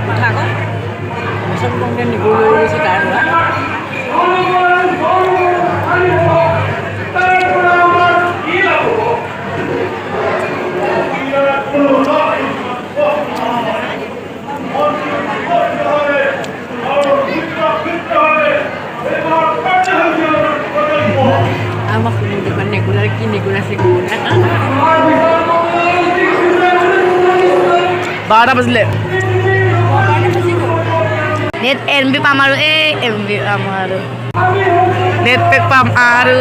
কথা আকৌ মিছন কৰোঁতে নিবলৈ গৈছে তাৰ পৰা আমাক কোনো নেগুলাৰ কি নেগুলাৰ চেগুলাৰ 12টা বাজিলে নেট MB পাম আৰু MB পাম আৰু নেট পেক পাম আৰু